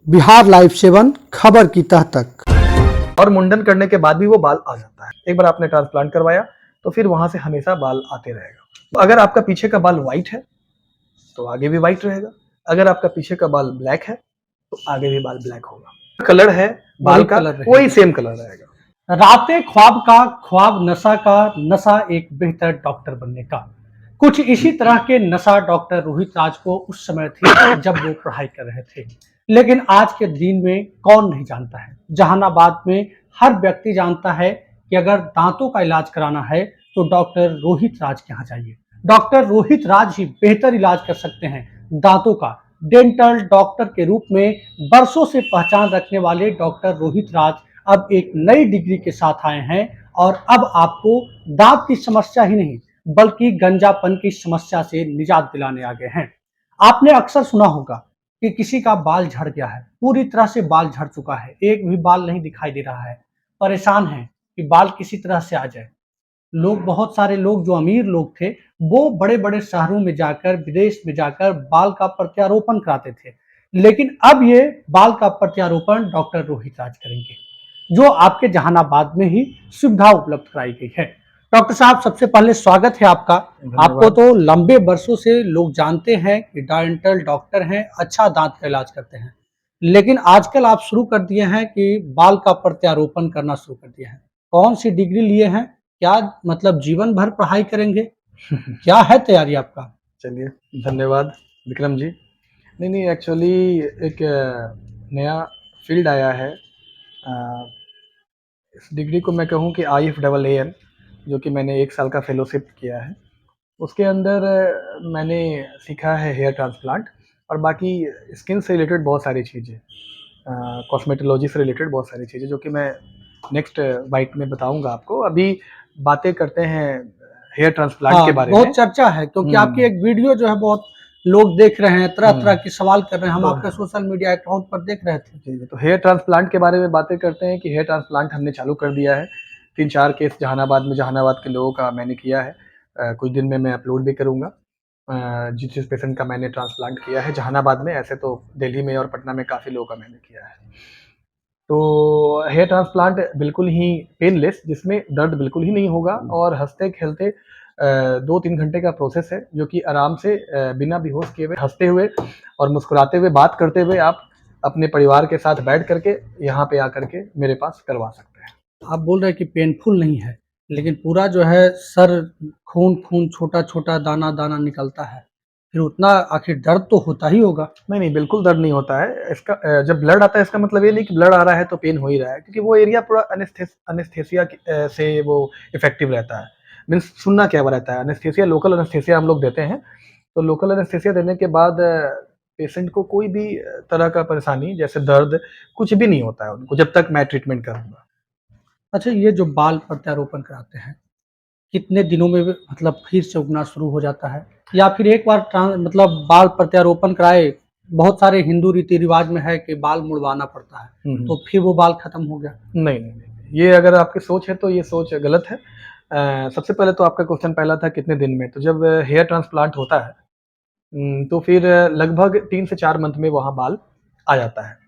Bihar live 7 खबर की तह तक। और मुंडन करने के बाद भी वो बाल आ जाता है। एक बार आपने ट्रांसप्लांट करवाया तो फिर वहां से हमेशा बाल आते रहेगा। तो अगर आपका पीछे का बाल व्हाइट है तो आगे भी व्हाइट रहेगा, अगर आपका पीछे का बाल ब्लैक है तो आगे भी बाल ब्लैक होगा। कलर है बाल का वही सेम कलर रहेगा। रातें ख्वाब का, ख्वाब नशा का, नशा एक बेहतर डॉक्टर बनने का। कुछ इसी तरह के नशा डॉक्टर रोहित राज को उस समय थी जब वो पढ़ाई कर रहे थे, लेकिन आज के दिन में कौन नहीं जानता है। जहानाबाद में हर व्यक्ति जानता है कि अगर दांतों का इलाज कराना है तो डॉक्टर रोहित राज के यहाँ जाइए। डॉक्टर रोहित राज ही बेहतर इलाज कर सकते हैं दांतों का। डेंटल डॉक्टर के रूप में बरसों से पहचान रखने वाले डॉक्टर रोहित राज अब एक नई डिग्री के साथ आए हैं और अब आपको दांत की समस्या ही नहीं बल्कि गंजापन की समस्या से निजात दिलाने आ गए हैं। आपने अक्सर सुना होगा कि किसी का बाल झड़ गया है, पूरी तरह से बाल झड़ चुका है, एक भी बाल नहीं दिखाई दे रहा है, परेशान है कि बाल किसी तरह से आ जाए। लोग, बहुत सारे लोग जो अमीर लोग थे वो बड़े बड़े शहरों में जाकर, विदेश में जाकर बाल का प्रत्यारोपण कराते थे, लेकिन अब ये बाल का प्रत्यारोपण डॉक्टर रोहित राज करेंगे, जो आपके जहानाबाद में ही सुविधा उपलब्ध कराई गई है। डॉक्टर साहब, सबसे पहले स्वागत है आपका। आपको तो लंबे वर्षों से लोग जानते हैं कि डेंटल डॉक्टर हैं, अच्छा दांत का इलाज करते हैं, लेकिन आजकल आप शुरू कर दिए हैं कि बाल का प्रत्यारोपण करना शुरू कर दिए हैं। कौन सी डिग्री लिए हैं? क्या मतलब जीवन भर पढ़ाई करेंगे? क्या है तैयारी आपका? चलिए, धन्यवाद विक्रम जी। नहीं, एक्चुअली एक नया फील्ड आया है। इस डिग्री को मैं कहूँ कि IFAAN, जो कि मैंने 1 साल का फेलोशिप किया है, उसके अंदर मैंने सीखा है हेयर ट्रांसप्लांट और बाकी स्किन से रिलेटेड बहुत सारी चीज़ें, कॉस्मेटोलॉजी से रिलेटेड बहुत सारी चीज़ें, जो कि मैं नेक्स्ट बाइट में बताऊंगा आपको। अभी बातें करते हैं हेयर ट्रांसप्लांट के बारे में। बहुत चर्चा है क्योंकि आपकी एक वीडियो जो है बहुत लोग देख रहे हैं, तरह तरह के सवाल कर रहे हैं, हम आपके सोशल मीडिया अकाउंट पर देख रहे थे। जी, तो हेयर ट्रांसप्लांट के बारे में बातें करते हैं कि हेयर ट्रांसप्लांट हमने चालू कर दिया है। 3-4 केस जहानाबाद के लोगों का मैंने किया है। कुछ दिन में मैं अपलोड भी करूँगा जिस पेशेंट का मैंने ट्रांसप्लांट किया है जहानाबाद में। ऐसे तो दिल्ली में और पटना में काफ़ी लोगों का मैंने किया है। तो हेयर ट्रांसप्लांट बिल्कुल ही पेनलेस, जिसमें दर्द बिल्कुल ही नहीं होगा और हंसते खेलते 2-3 घंटे का प्रोसेस है, जो कि आराम से बिना बेहोश किए हुए, हंसते हुए और मुस्कुराते हुए, बात करते हुए आप अपने परिवार के साथ बैठ करके यहाँ पे आकर के मेरे पास करवा सकते हैं। आप बोल रहे हैं कि पेनफुल नहीं है, लेकिन पूरा जो है सर खून खून, छोटा छोटा दाना दाना निकलता है, फिर उतना आखिर दर्द तो होता ही होगा। नहीं, बिल्कुल दर्द नहीं होता है। इसका जब ब्लड आता है इसका मतलब ये नहीं कि ब्लड आ रहा है तो पेन हो ही रहा है, क्योंकि वो एरिया पूरा अनेस्थेसिया से वो इफेक्टिव रहता है। मीन्स सुनना क्या रहता है, अनेस्थेसिया, लोकल अनेस्थेसिया हम लोग देते हैं। तो लोकल अनेस्थेसिया देने के बाद पेशेंट को कोई भी तरह का परेशानी जैसे दर्द कुछ भी नहीं होता है उनको, जब तक मैं ट्रीटमेंट करूँगा। अच्छा, ये जो बाल प्रत्यारोपण कराते हैं कितने दिनों में मतलब फिर से उगना शुरू हो जाता है, या फिर एक बार मतलब बाल प्रत्यारोपण कराए, बहुत सारे हिंदू रीति रिवाज में है कि बाल मुड़वाना पड़ता है तो फिर वो बाल खत्म हो गया? नहीं, ये अगर आपकी सोच है तो ये सोच गलत है। सबसे पहले तो आपका क्वेश्चन पहला था कितने दिन में, तो जब हेयर ट्रांसप्लांट होता है तो फिर लगभग 3 से 4 मंथ में वहाँ बाल आ जाता है।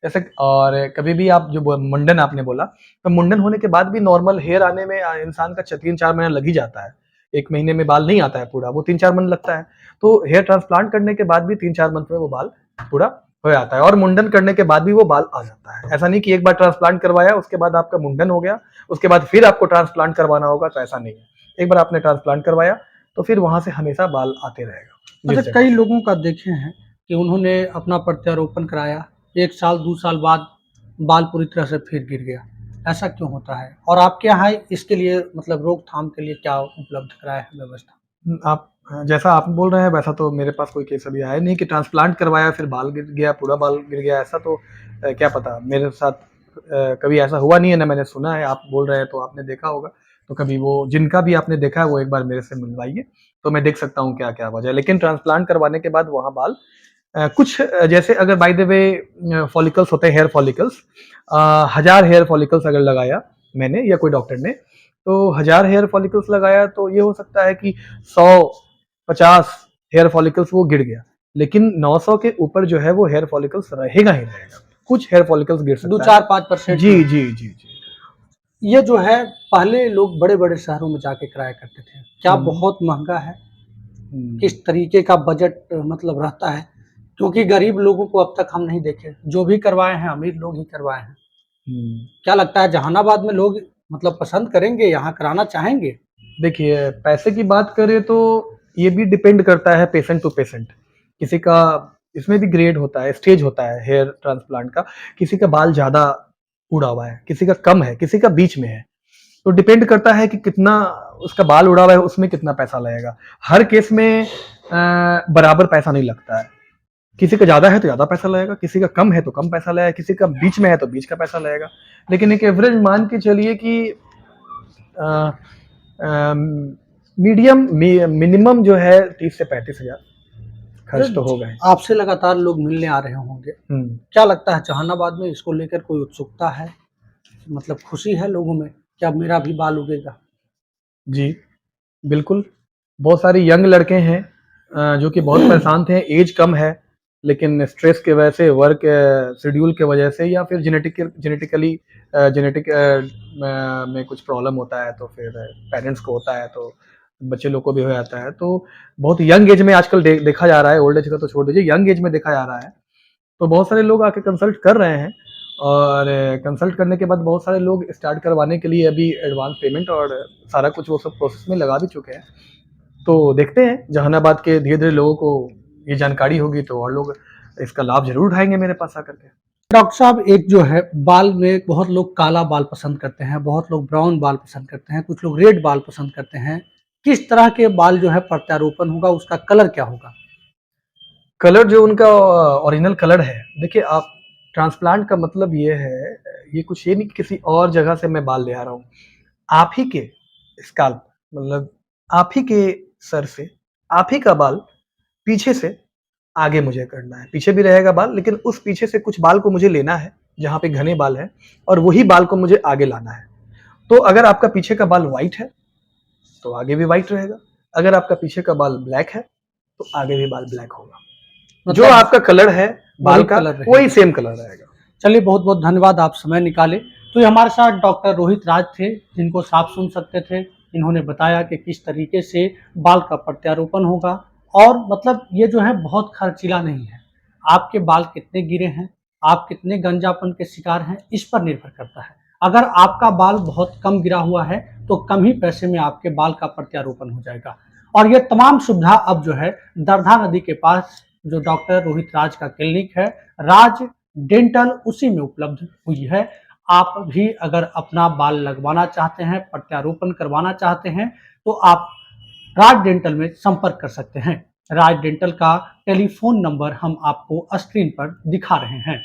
ऐसे, और कभी भी आप जो मुंडन आपने बोला, तो मुंडन होने के बाद भी नॉर्मल हेयर आने में इंसान का 3-4 महीना लग ही जाता है। 1 महीने में बाल नहीं आता है पूरा, वो 3-4 महीने लगता है। तो हेयर ट्रांसप्लांट करने के बाद भी 3-4 मंथ में वो बाल पूरा हो जाता है और मुंडन करने के बाद भी वो बाल आ जाता है। ऐसा नहीं कि एक बार ट्रांसप्लांट करवाया उसके बाद आपका मुंडन हो गया, उसके बाद फिर आपको ट्रांसप्लांट करवाना होगा, तो ऐसा नहीं है। एक बार आपने ट्रांसप्लांट करवाया तो फिर वहां से हमेशा बाल आते रहेगा। अच्छा, कई लोगों का देखे हैं कि उन्होंने अपना प्रत्यारोपण कराया, 1 साल 2 साल बाद बाल पूरी तरह से फिर गिर गया, ऐसा क्यों होता है? और आपके यहाँ इसके लिए मतलब रोकथाम के लिए क्या उपलब्ध कराया है व्यवस्था? आप जैसा आप बोल रहे हैं वैसा तो मेरे पास कोई केस अभी आया नहीं कि ट्रांसप्लांट करवाया फिर बाल गिर गया, पूरा बाल गिर गया। ऐसा तो क्या पता, मेरे साथ कभी ऐसा हुआ नहीं है, ना मैंने सुना है। आप बोल रहे हैं तो आपने देखा होगा, तो कभी वो जिनका भी आपने देखा है वो एक बार मेरे से मिलवाइए, तो मैं देख सकता हूँ क्या क्या वजह है। लेकिन ट्रांसप्लांट करवाने के बाद वहाँ बाल कुछ जैसे, अगर बाय द वे फॉलिकल्स होते हैं, हेयर फॉलिकल्स, 1000 हेयर फॉलिकल्स अगर लगाया मैंने या कोई डॉक्टर ने, तो 1000 हेयर फॉलिकल्स लगाया तो ये हो सकता है कि 100-50 हेयर फॉलिकल्स वो गिर गया। लेकिन 900 के ऊपर जो है वो हेयर फॉलिकल्स रहेगा ही रहेगा, कुछ हेयर फॉलिकल्स गिर सकता है। 2-4-5%। जी जी जी जी। ये जो है पहले लोग बड़े बड़े शहरों में जाके कराया करते थे, क्या हम्म। बहुत महंगा है? हम्म। किस तरीके का बजट मतलब रहता है? क्योंकि गरीब लोगों को अब तक हम नहीं देखे, जो भी करवाए हैं अमीर लोग ही करवाए हैं। हम्म। क्या लगता है जहानाबाद में लोग मतलब पसंद करेंगे, यहाँ कराना चाहेंगे? देखिए, पैसे की बात करें तो ये भी डिपेंड करता है पेशेंट टू पेशेंट। किसी का इसमें भी ग्रेड होता है, स्टेज होता है हेयर ट्रांसप्लांट का। किसी का बाल ज़्यादा उड़ा हुआ है, किसी का कम है, किसी का बीच में है। तो डिपेंड करता है कि कितना उसका बाल उड़ा हुआ है, उसमें कितना पैसा लगेगा। हर केस में बराबर पैसा नहीं लगता है। किसी का ज़्यादा है तो ज़्यादा पैसा लगेगा, किसी का कम है तो कम पैसा लगेगा, किसी का बीच में है तो बीच का पैसा लगेगा। लेकिन एक एवरेज मान के चलिए कि मीडियम मिनिमम जो है 30 से 35 हज़ार खर्च तो हो गए। आपसे लगातार लोग मिलने आ रहे होंगे, क्या लगता है जहानाबाद में इसको लेकर कोई उत्सुकता है, मतलब खुशी है लोगों में, क्या मेरा भी बाल उगेगा? जी, बिल्कुल। बहुत सारे यंग लड़के हैं जो कि बहुत परेशान थे, एज कम है, लेकिन स्ट्रेस की वजह से, वर्क शेड्यूल की वजह से, या फिर जेनेटिकली जेनेटिक में कुछ प्रॉब्लम होता है, तो फिर पेरेंट्स को होता है, तो बच्चे लोग को भी हो जाता है। तो बहुत यंग एज में आजकल देखा जा रहा है, ओल्ड एज का तो छोड़ दीजिए, यंग एज में देखा जा रहा है। तो बहुत सारे लोग आके कंसल्ट कर रहे हैं, और कंसल्ट करने के बाद बहुत सारे लोग स्टार्ट करवाने के लिए अभी एडवांस पेमेंट और सारा कुछ वो सब प्रोसेस में लगा भी चुके हैं। तो देखते हैं, जहानाबाद के धीरे-धीरे लोगों को ये जानकारी होगी तो और लोग इसका लाभ ज़रूर उठाएँगे मेरे पास आकर के। डॉक्टर साहब, एक जो है बाल में बहुत लोग काला बाल पसंद करते हैं, बहुत लोग ब्राउन बाल पसंद करते हैं, कुछ लोग रेड बाल पसंद करते हैं। किस तरह के बाल जो है प्रत्यारोपण होगा, उसका कलर क्या होगा? कलर जो उनका ओरिजिनल कलर है, देखिए आप, ट्रांसप्लांट का मतलब ये है, ये कुछ ये नहीं कि किसी और जगह से मैं बाल ले आ रहा हूँ। आप ही के स्काल्प, मतलब आप ही के सर से, आप ही का बाल पीछे से आगे मुझे करना है। पीछे भी रहेगा बाल, लेकिन उस पीछे से कुछ बाल को मुझे लेना है, जहाँ पे घने बाल हैं, और वही बाल को मुझे आगे लाना है। तो अगर आपका पीछे का बाल व्हाइट है, तो आगे भी व्हाइट रहेगा। अगर आपका पीछे का बाल ब्लैक है, तो आगे भी बाल ब्लैक होगा। जो मतलब आपका कलर है बाल वही का, कलर रहेगा। वही सेम कलर रहेगा। चलिए, बहुत-बहुत धन्यवाद, आप समय निकाले। तो ये हमारे साथ डॉक्टर रोहित राज थे, जिनको साफ सुन सकते थे। इन्होंने बताया कि किस तरीके से बाल का प्रत्यारोपण होगा, और मतलब ये जो है बहुत खर्चीला नहीं है। आपके बाल कितने गिरे हैं, आप कितने गंजापन के शिकार हैं, इस पर निर्भर करता है। अगर आपका बाल बहुत कम गिरा हुआ है, तो कम ही पैसे में आपके बाल का प्रत्यारोपण हो जाएगा। और ये तमाम सुविधा अब जो है दरधा नदी के पास जो डॉक्टर रोहित राज का क्लिनिक है, राज डेंटल, उसी में उपलब्ध हुई है। आप भी अगर अपना बाल लगवाना चाहते हैं, प्रत्यारोपण करवाना चाहते हैं, तो आप राज डेंटल में संपर्क कर सकते हैं। राज डेंटल का टेलीफोन नंबर हम आपको स्क्रीन पर दिखा रहे हैं।